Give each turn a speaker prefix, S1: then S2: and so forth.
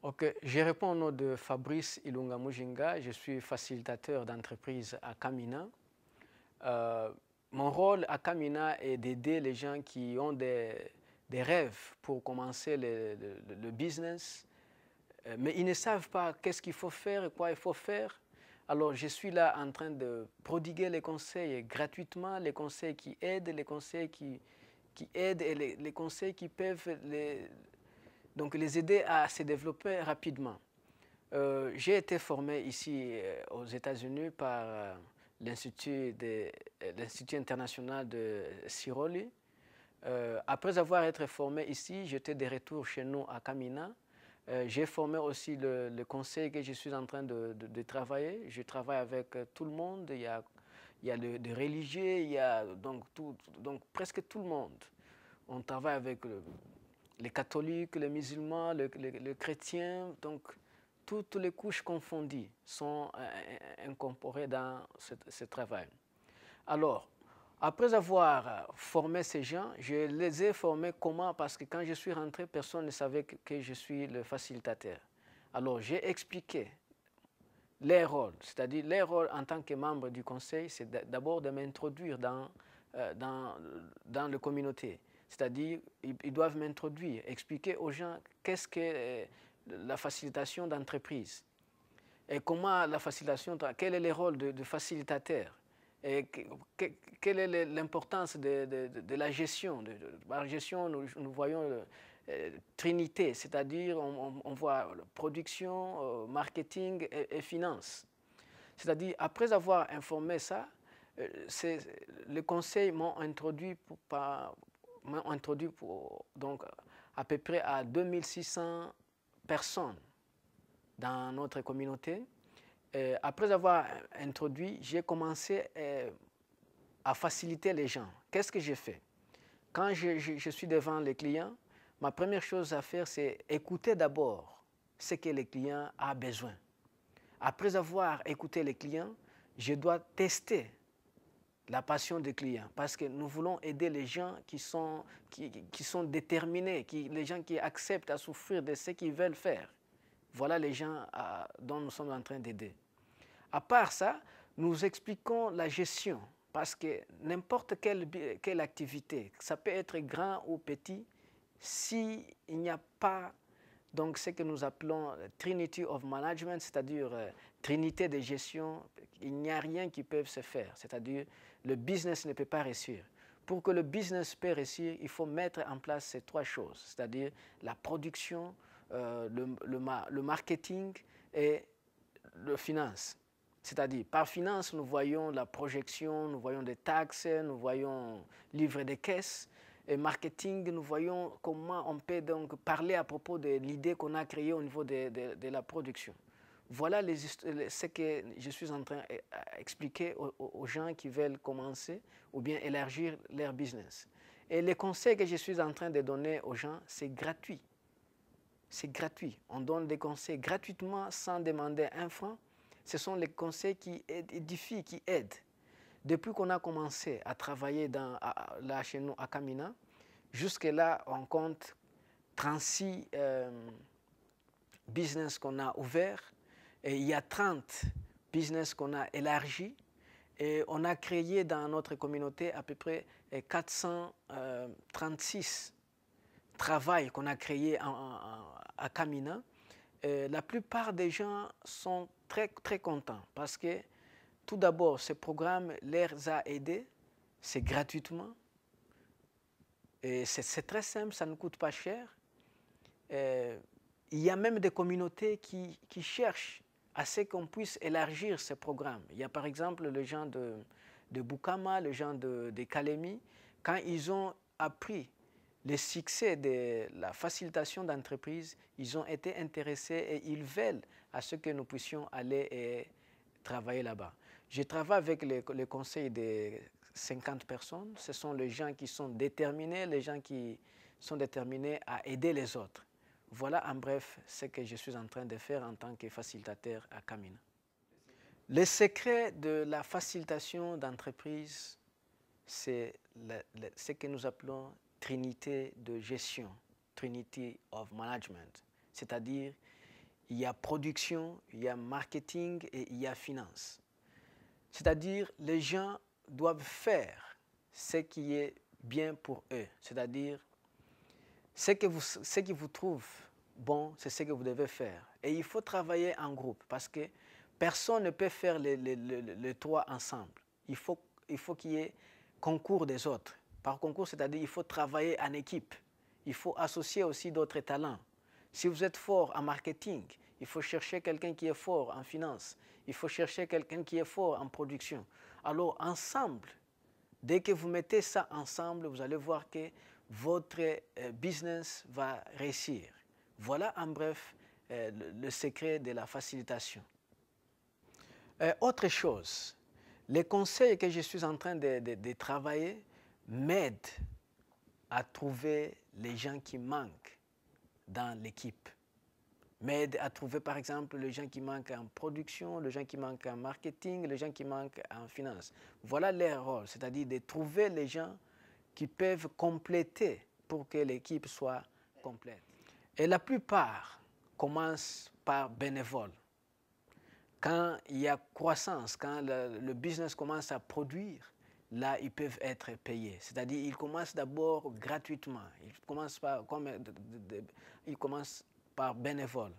S1: Ok, je réponds au nom de Fabrice Ilunga Mujinga. Je suis facilitateur d'entreprise à Kamina. Euh, Mon rôle à Kamina est d'aider les gens qui ont des rêves pour commencer le business, mais ils ne savent pas qu'est-ce qu'il faut faire et quoi il faut faire. Alors, je suis là en train de prodiguer les conseils gratuitement, les conseils qui aident, les conseils qui aident et les conseils qui peuvent donc les aider à se développer rapidement. J'ai été formé ici aux États-Unis par l'Institut international de Siroli. Après avoir été formé ici, j'étais de retour chez nous à Kamina. J'ai formé aussi le conseil que je suis en train de travailler. Je travaille avec tout le monde. Il y a des religieux, il y a donc presque tout le monde. On travaille avec les catholiques, les musulmans, les chrétiens. Donc, toutes les couches confondues sont incorporées dans ce travail. Alors, après avoir formé ces gens, je les ai formés comment? Parce que quand je suis rentré, personne ne savait que je suis le facilitateur. Alors, j'ai expliqué les rôles, c'est-à-dire les rôles en tant que membre du conseil, c'est d'abord de m'introduire dans la communauté. C'est-à-dire, ils doivent m'introduire, expliquer aux gens qu'est-ce que la facilitation d'entreprise et comment la facilitation, quel est le rôle de facilitateur et quelle est l'importance de la gestion. La gestion, nous voyons trinité, c'est-à-dire on voit production, marketing et finance. C'est-à-dire, après avoir informé ça, les conseils m'ont introduit, donc, à peu près à 2600 personnes dans notre communauté. Après avoir introduit, j'ai commencé à faciliter les gens. Qu'est-ce que j'ai fait? Quand je suis devant les clients, ma première chose à faire, c'est écouter d'abord ce que le client a besoin. Après avoir écouté les clients, je dois tester la passion des clients parce que nous voulons aider les gens qui sont déterminés, les gens qui acceptent à souffrir de ce qu'ils veulent faire. Voilà les gens dont nous sommes en train d'aider. À part ça, nous expliquons la gestion parce que n'importe quelle activité, ça peut être grand ou petit, s'il n'y a pas donc ce que nous appelons Trinity of Management, c'est-à-dire Trinité de gestion, il n'y a rien qui peut se faire, c'est-à-dire le business ne peut pas réussir. Pour que le business puisse réussir, il faut mettre en place ces trois choses, c'est-à-dire la production, le marketing et le finance. C'est-à-dire, par finance, nous voyons la projection, nous voyons des taxes, nous voyons livrer des caisses. Et marketing, nous voyons comment on peut donc parler à propos de l'idée qu'on a créée au niveau de la production. Voilà ce que je suis en train d'expliquer aux gens qui veulent commencer ou bien élargir leur business. Et les conseils que je suis en train de donner aux gens, c'est gratuit. C'est gratuit. On donne des conseils gratuitement sans demander un franc. Ce sont les conseils qui édifient, qui aident. Depuis qu'on a commencé à travailler là chez nous à Kamina, jusque-là, on compte 36 business qu'on a ouverts et il y a 30 business qu'on a élargis et on a créé dans notre communauté à peu près 436 travail qu'on a créé à Kamina. La plupart des gens sont très, très contents parce que tout d'abord, ce programme les a aidés, c'est gratuitement. C'est très simple, ça ne coûte pas cher. Il y a même des communautés qui cherchent à ce qu'on puisse élargir ce programme. Il y a par exemple les gens de Bukama, les gens de Kalemi, quand ils ont appris le succès de la facilitation d'entreprise, ils ont été intéressés et ils veulent à ce que nous puissions aller et travailler là-bas. Je travaille avec le conseil de 50 personnes. Ce sont les gens qui sont déterminés, les gens qui sont déterminés à aider les autres. Voilà en bref ce que je suis en train de faire en tant que facilitateur à Kamina. Le secret de la facilitation d'entreprise, c'est ce que nous appelons Trinité de gestion, Trinity of Management. C'est-à-dire, il y a production, il y a marketing et il y a finance. C'est-à-dire, les gens doivent faire ce qui est bien pour eux. C'est-à-dire, ce qui vous trouve bon, c'est ce que vous devez faire. Et il faut travailler en groupe parce que personne ne peut faire les trois ensemble. Il faut qu'il y ait concours des autres. Par concours, c'est-à-dire il faut travailler en équipe. Il faut associer aussi d'autres talents. Si vous êtes fort en marketing, il faut chercher quelqu'un qui est fort en finance. Il faut chercher quelqu'un qui est fort en production. Alors, ensemble, dès que vous mettez ça ensemble, vous allez voir que votre business va réussir. Voilà en bref le secret de la facilitation. Autre chose, les conseils que je suis en train de travailler m'aident à trouver les gens qui manquent dans l'équipe. M'aident à trouver par exemple les gens qui manquent en production, les gens qui manquent en marketing, les gens qui manquent en finance. Voilà leur rôle, c'est-à-dire de trouver les gens qui peuvent compléter pour que l'équipe soit complète. Et la plupart commencent par bénévole. Quand il y a croissance, quand le business commence à produire, là, ils peuvent être payés. C'est-à-dire ils commencent d'abord gratuitement. Ils commencent par bénévole.